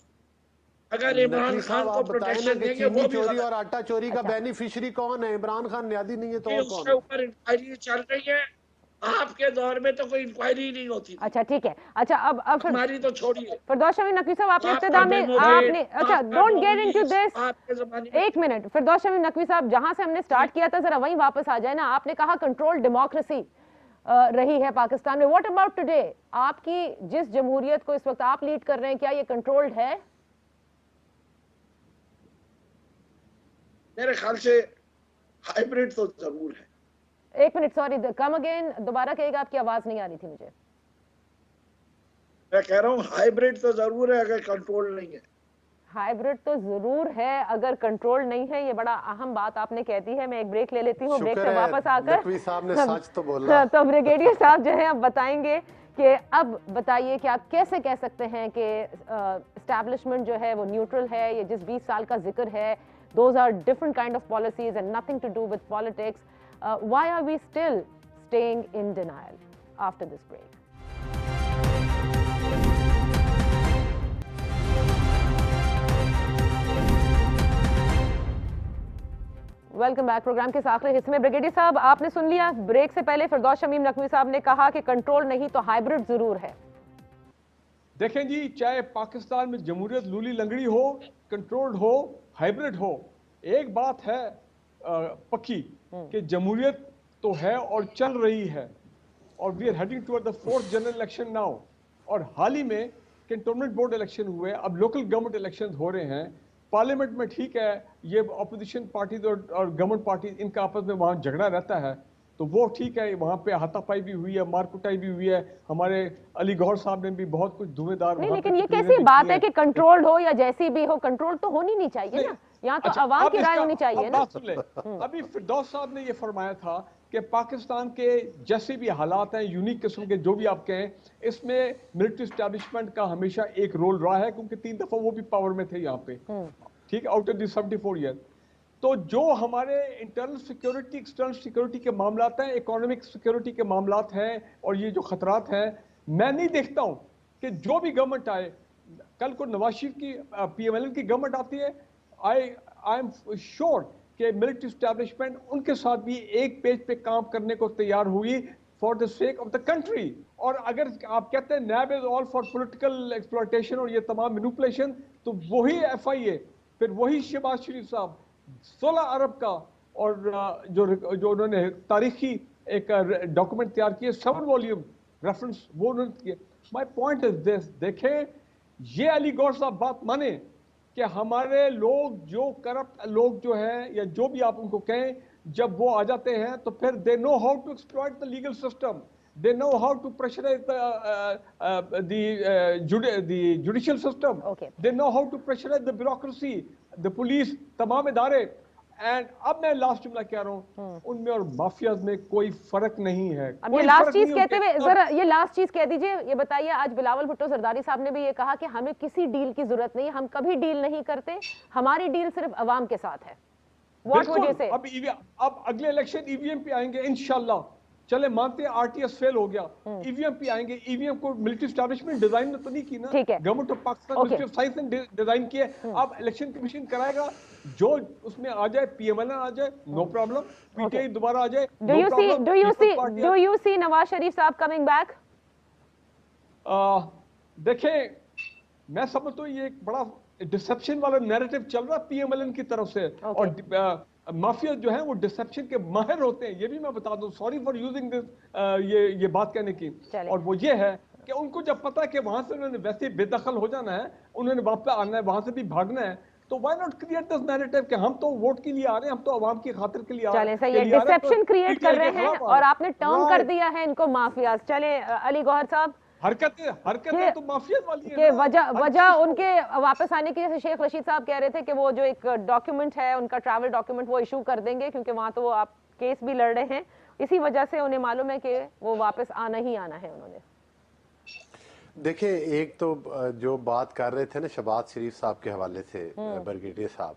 अगर इमरान नकवी खान साहब, को आप बताएं ना प्रोटेक्शन कि देंगे चीनी वो भी चोरी गलत। और आटा चोरी का बेनिफिशियरी कौन है? इमरान खान न्यादी नहीं है तो और कौन उसके है? ऊपर इंक्वायरी चल रही है। आपके दौर में तो कोई इंक्वायरी नहीं होती थी। अच्छा, ठीक है। अच्छा, अब हमारी तो छोड़िए। फिरदौस शमीम नकवी साहब, आपने आपका इब्तिदा में डेमोक्रेट, आपने अच्छा, आपका don't get into communist, this. आपके ज़माने में एक मिनट, फिरदौस शमीम नकवी साहब, जहां से हमने स्टार्ट किया था जरा वहीं वापस आ जाए ना। आपने कहा कंट्रोल डेमोक्रेसी रही है पाकिस्तान में। What about today? आपकी जिस जमहूरियत को इस वक्त आप लीड कर रहे हैं, क्या ये कंट्रोल्ड है? मेरे ख्याल से हाइब्रिड तो जरूर है। एक मिनट, सॉरी, कम अगेन, दोबारा कहेगा, आपकी आवाज नहीं आ रही थी मुझे। मैं कह रहा हूँ हाइब्रिड तो जरूर है अगर कंट्रोल नहीं है। हाइब्रिड तो जरूर है अगर कंट्रोल नहीं है, ये बड़ा अहम बात आपने कह दी है। मैं एक ब्रेक ले लेती हूँ, ब्रेक शुक्र से है वापस आकर नकवी साहब ने सच तो बोला। तो ब्रिगेडियर साहब जो है अब बताएंगे कि अब बताइए कि आप कैसे कह सकते हैं कि एस्टैब्लिशमेंट जो है वो न्यूट्रल है। ये जिस 20 साल का जिक्र है, those are different kind of policies and nothing to do with politics. Why are we still staying in denial after this break? Welcome back. Programme के इस आखिरी हिस्से में ब्रिगेडियर साहब, आपने सुन लिया ब्रेक से पहले फिरदौस शमीम नकवी साहब ने कहा कि कंट्रोल नहीं तो हाइब्रिड जरूर है। देखें जी, चाहे पाकिस्तान में जमहूरियत लूली लंगड़ी हो, कंट्रोल्ड हो, हाइब्रिड हो, एक बात है पक्की कि जमहूरियत तो है और चल रही है, और we are heading toward the 4th general election now. और हाल ही में कैंटोनमेंट बोर्ड इलेक्शन हुए, अब लोकल गवर्नमेंट इलेक्शन हो रहे हैं। पार्लियामेंट में ठीक है, ये अपोजिशन पार्टीज और गवर्नमेंट पार्टीज इनका आपस में वहाँ झगड़ा रहता है, तो वो ठीक है, वहाँ पे हाथापाई भी हुई है, मारकुटाई भी हुई है। हमारे अली गौहर साहब ने भी बहुत कुछ धुएंधार नहीं, लेकिन ये कैसी बात है कि कंट्रोल्ड हो या जैसी भी हो, कंट्रोल तो होनी नहीं चाहिए ना। यहाँ तो अवाम की राय होनी चाहिए ना। अभी फिरदौस साहब ने ये फरमाया था कि पाकिस्तान के जैसे भी हालात हैं, यूनिक किस्म के जो भी आप कहें, इसमें मिलिट्री स्टैब्लिशमेंट का हमेशा एक रोल रहा है, क्योंकि 3 दफा वो भी पावर में थे यहाँ पे, ठीक है, आउट ऑफ दी 74 ईयर। तो जो हमारे इंटरनल सिक्योरिटी, एक्सटर्नल सिक्योरिटी के मामलात हैं, इकोनॉमिक सिक्योरिटी के मामलात हैं, और ये जो खतरात हैं, मैं नहीं देखता हूँ कि जो भी गवर्नमेंट आए, कल को नवाज शरीफ की PMLN की गवर्नमेंट आती है, आई एम श्योर कि मिलिट्री स्टैब्लिशमेंट उनके साथ भी एक पेज पे काम करने को तैयार हुई for the sake of the country. और अगर आप कहते हैं NAB is all for political exploitation और ये तमाम मैनिपुलेशन, तो वही FIA, फिर वही शहबाज शरीफ साहब 16 अरब का, और जो उन्होंने तारीखी एक डॉक्यूमेंट तैयार किए 7 वॉल्यूम रेफरेंस, वो उन्होंने किए। माय पॉइंट इज दिस, देखें, ये अली गौहर साहब बात माने कि हमारे लोग जो करप्ट लोग जो हैं, या जो भी आप उनको कहें, जब वो आ जाते हैं तो फिर they know how to exploit the legal system, they know how to pressurize the judicial system. Okay. They know how to pressurize the bureaucracy, the police, तमाम इदारे। एंड अब मैं लास्ट जुमला कह रहा हूँ, उनमें और माफियाज में कोई फर्क नहीं है। अब ये लास्ट चीज कहते हुए जरा ये लास्ट चीज कह दीजिए, ये बताइए, आज बिलावल भुट्टो जरदारी साहब ने भी ये कहा कि हमें किसी डील की जरूरत नहीं, हम कभी डील नहीं करते, हमारी डील सिर्फ अवाम के साथ है। व्हाट वुड यू से? अब अगले इलेक्शन EVM पे आएंगे इंशाल्लाह, चले मानते हैं RTS फेल हो गया, EVM पे आएंगे। EVM को मिलिट्री एस्टैब्लिशमेंट डिजाइन ने तो नहीं की ना, government of Pakistan ministry of science ने डिजाइन किया। अब इलेक्शन कमीशन कराएगा, जो उसमें आ जाए, PMLN आ जाए, नो प्रॉब्लम, PTI दोबारा आ जाए, do you see Nawaz Sharif साहब कमिंग बैक? देखें, मैं समझता हूँ ये एक बड़ा डिसेप्शन वाला नैरेटिव चल रहा है PMLN की तरफ से, और माफिया जो है वो डिसेप्शन के माहिर होते हैं, ये भी मैं बता दूं, सॉरी फॉर यूजिंग दिस ये बात कहने की। और वो ये है कि उनको जब पता है कि वहां से उन्होंने वैसे बेदखल हो जाना है, उन्होंने वापस आना है, वहां से भी भागना है, तो why not create this narrative कि हम तो वोट के लिए आ रहे हैं, हम तो आवाम की खातिर के लिए आ रहे हैं। चलें, सही है, डिसेप्शन क्रिएट कर रहे हैं और आपने टर्म कर दिया है इनको माफियाज। चले अली गौहर साहब, हरकतें तो माफिया वाली है कि वजह उनके वापस आने की, जैसे शेख रशीद साहब कह रहे थे कि वो जो एक डॉक्यूमेंट है उनका ट्रैवल डॉक्यूमेंट वो इशू कर देंगे, क्योंकि वहां तो वो आप केस भी लड़ रहे हैं, इसी वजह से उन्हें मालूम है कि वो वापस आना ही आना है उन्होंने। देखिए, एक तो जो बात कर रहे थे ना शहबाज शरीफ साहब के हवाले से ब्रिगेडियर साहब,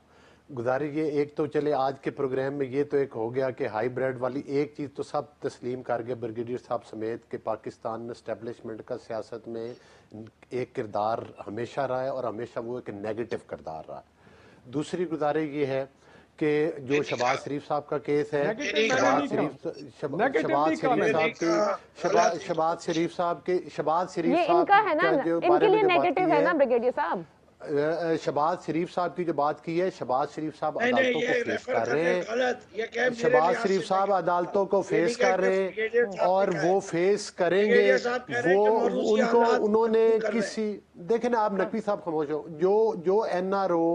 गुजारिश ये, एक तो चले आज के प्रोग्राम में ये तो एक हो गया कि हाईब्रिड वाली एक चीज़ तो सब तस्लीम कर गए ब्रिगेडियर साहब समेत कि पाकिस्तान एस्टेब्लिशमेंट का सियासत में एक किरदार हमेशा रहा है और हमेशा वो एक नेगेटिव किरदार रहा है। दूसरी गुजारिश ये है कि जो शहबाज शरीफ साहब का केस है, शहबाज शरीफ साहब इनका है ना, इनके लिए नेगेटिव है ना ब्रिगेडियर साहब। शहबाज शरीफ साहब की जो बात की है, शहबाज शरीफ साहब अदालतों को फेस कर रहे हैं, शहबाज शरीफ साहब अदालतों को फेस कर रहे हैं और वो फेस करेंगे। वो उनको उन्होंने किसी, देखें ना आप नकवी साहब खामोश हो, जो NRO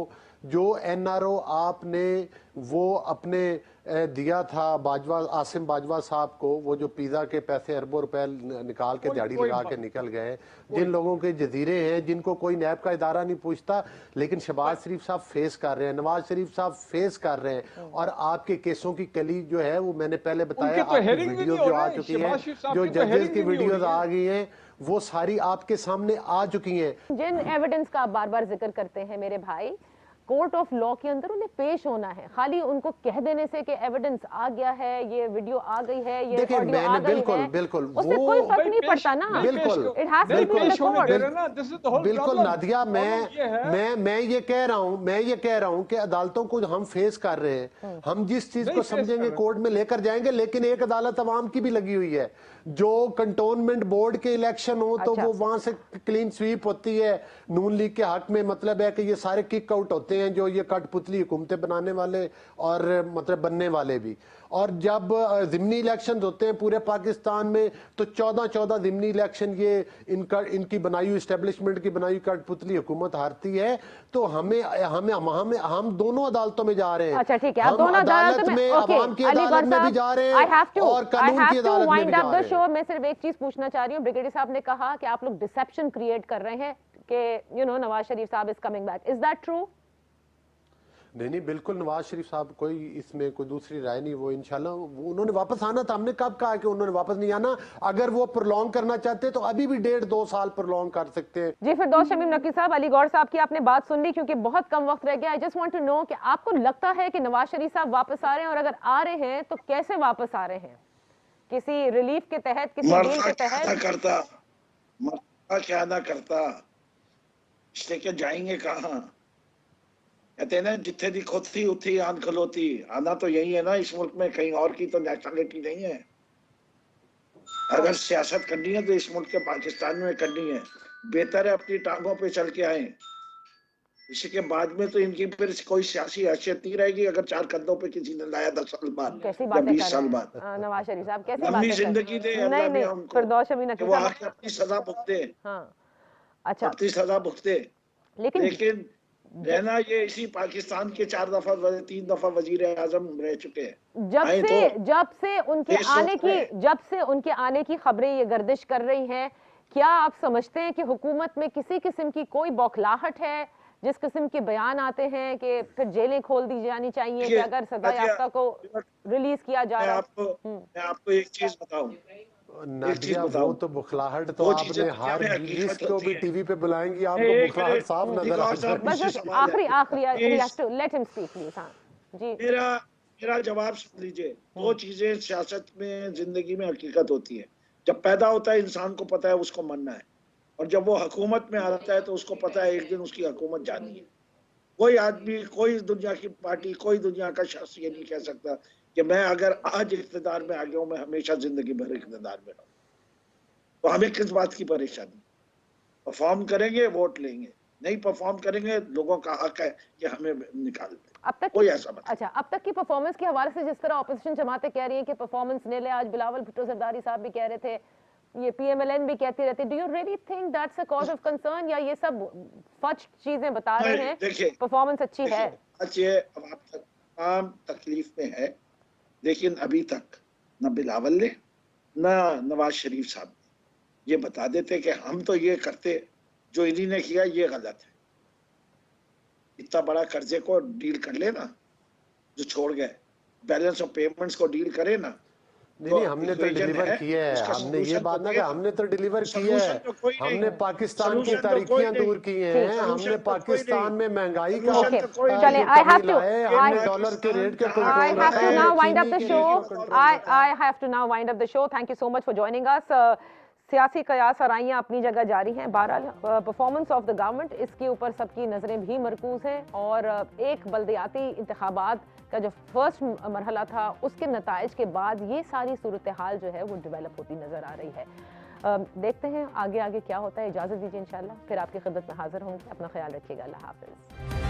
जो NRO आपने वो अपने दिया था बाजवा, आसिम बाजवा साहब को, वो जो पिज़्ज़ा के पैसे अरबों रुपए निकाल के दिहाड़ी लगा के निकल गए, जिन लोगों के जजीरे हैं जिनको कोई नैब का इदारा नहीं पूछता, लेकिन शहबाज शरीफ साहब फेस कर रहे हैं, नवाज शरीफ साहब फेस कर रहे हैं, और आपके केसों की कली जो है वो मैंने पहले बताया, आपकी वीडियो जो आ चुकी है, जो जजेस की वीडियोज आ गई हैं, वो सारी आपके सामने आ चुकी हैं। जिन एविडेंस का आप बार बार जिक्र करते हैं मेरे भाई, कोर्ट ऑफ लॉ के अंदर उन्हें पेश होना है। खाली उनको कह देने से कि एविडेंस आ गया है, ये वीडियो आ गई है, ये ऑडियो आ गई है, बिल्कुल उससे कोई फर्क नहीं पड़ता ना। बिल्कुल it has to be in the court. बिल्कुल नादिया, मैं ये कह रहा हूं कि अदालतों को हम फेस कर रहे हैं, हम जिस चीज को समझेंगे कोर्ट में लेकर जाएंगे, लेकिन एक अदालत अवाम की भी लगी हुई है। जो कंटोनमेंट बोर्ड के इलेक्शन हो तो वो वहां से क्लीन स्वीप होती है नून लीग के हक में, मतलब है कि ये सारे किक आउट होते हैं जो ये कठपुतली हुकूमतें बनाने वाले और मतलब बनने वाले भी। और जब ज़िमनी इलेक्शन होते हैं पूरे पाकिस्तान में तो 14 ज़िमनी इलेक्शन ये इनकी बनाई हुई एस्टेब्लिशमेंट की बनाई हुई कठपुतली हुकूमत हारती है। तो हम दोनों अदालतों में जा रहे हैं। अच्छा ठीक है, आप दोनों अदालत में, अवाम की अदालत में भी जा रहे हैं और कानून की अदालत में भी जा रहे हैं। मैं सिर्फ एक चीज पूछना चाह रही हूँ, ब्रिगेडियर साहब ने कहा कि आप लोग डिसेप्शन क्रिएट कर रहे हैं कि नवाज शरीफ साहब is coming back, is that true? नहीं, बिल्कुल नवाज शरीफ साहब कोई इसमें कोई दूसरी राय नहीं, वो इंशाल्लाह उन्होंने वापस आना था। हमने कब कहा कि उन्होंने वापस नहीं आना? अगर वो प्रोलॉन्ग करना चाहते तो अभी भी 1.5-2 साल प्रोलॉन्ग कर सकते हैं। जी, फिरदौस शमीम नकी साहब, अली गौर साहब की आपने बात सुन ली, क्योंकि बहुत कम वक्त रह गया। I just want to know कि आपको लगता है कि नवाज शरीफ साहब वापस आ रहे हैं, और अगर आ रहे हैं तो कैसे वापस आ रहे हैं? किसी रिलीफ के तहत, किसी डील के तहत? क्या ना करता, इसलिए क्या जाएंगे कहाँ? कहते हैं ना, जिथे दी खोती उठी आन खलोती। आना तो यही है ना इस मुल्क में, कहीं और की तो नेशनलिटी नहीं है। अगर सियासत करनी है तो इस मुल्क के पाकिस्तान में करनी है। बेहतर है अपनी टांगों पे चल के आए, इसी के बाद में तो इनकी फिर कोई सियासी हैसियत नहीं रहेगी। अगर 4 कंधों पे किसी ने लाया 10 साल बाद या 20 साल बाद, नवाज शरीफ साहब कैसे लंबी जिंदगी दे अल्लाह ने उनको, फिरदौस शमीम नकी वो आके अपनी सजा भुगते। हाँ, अच्छा, अपनी सजा भुगते। लेकिन रहना ये इसी पाकिस्तान के 3 दफा वजीर आजम रह चुके हैं। जब से उनके आने की खबरें ये गर्दिश कर रही हैं, क्या आप समझते हैं कि हुकूमत में किसी किस्म की कोई बौखलाहट है? जिस किस्म के बयान आते हैं कि फिर जेलें खोल दी जानी चाहिए कि अगर सजा याफ्ता को रिलीज किया जा रहा है। मैं आपको एक चीज बताऊं, नादिया, वो तो बुखलाहट तो आपने हर लिस्ट को भी टीवी पे बुलाएंगी, आपको बुखलाहट साफ नजर आ जाएगी। बस आखिरी लेट हिम स्पीक प्लीज। हाँ जी, मेरा जवाब सुन लीजिए। 2 चीजें सियासत में, जिंदगी में हकीकत होती है। जब पैदा होता है इंसान को पता है उसको मरना है, और जब वो हुकूमत में आता है तो उसको पता है एक दिन उसकी हुकूमत जानी है। कोई आदमी, कोई दुनिया की पार्टी, कोई दुनिया का शख्स ये नहीं कह सकता कि मैं अगर आज इख्तिदार में आ गया हूं मैं हमेशा जिंदगी भर इख्तिदार में रहूं। तो हमें किस बात की परेशानी? परफॉर्म करेंगे, वोट लेंगे, नहीं परफॉर्म करेंगे, लोगों का हक है कि हमें निकाल दे। अब तक कोई ऐसा बात। अच्छा, अब तक की परफॉर्मेंस के हवाले से जिस तरह ऑपोजिशन जमातें कह रही हैं कि परफॉर्मेंस नील है, आज बिलावल भुट्टो जरदारी साहब भी कह रहे थे, ये PMLN भी कहती रहती, do you really think that's a cause of concern, या ये सब फच चीजें बता रहे हैं? परफॉर्मेंस अच्छी है, अच्छी है, अब आप तक तमाम तकलीफ में है, लेकिन अभी तक न बिलावल ने न नवाज शरीफ साहब ने ये बता देते कि हम तो ये करते, जो इन्हीं ने किया ये गलत है। इतना बड़ा कर्जे को डील कर लेना जो छोड़ गए, बैलेंस ऑफ पेमेंट्स को डील करे ना। नहीं, हमने तो डिलीवर किया है। हमने ये बात ना कहा, हमने तो डिलीवर किया है। हमने पाकिस्तान की तारीखियां दूर की हैं, हमने पाकिस्तान में महंगाई का चले, हमने डॉलर के रेट के control I have to now wind up the show. I have to now wind up the show. Thank you so much for joining us. सियासी कयास आराइयाँ अपनी जगह जारी हैं। बहरहाल परफॉर्मेंस ऑफ द गवर्नमेंट, इसके ऊपर सबकी नज़रें भी मरकूज़ हैं, और एक बल्दियाती इंतखाबात का जो फर्स्ट मरहला था उसके नताइज के बाद ये सारी सूरत हाल जो है वो डेवलप होती नज़र आ रही है। देखते हैं आगे क्या होता है। इजाज़त दीजिए, इंशाल्लाह फिर आपकी खिदमत में हाजिर होंगे। अपना ख्याल रखिएगा। अल्लाह हाफ़िज़।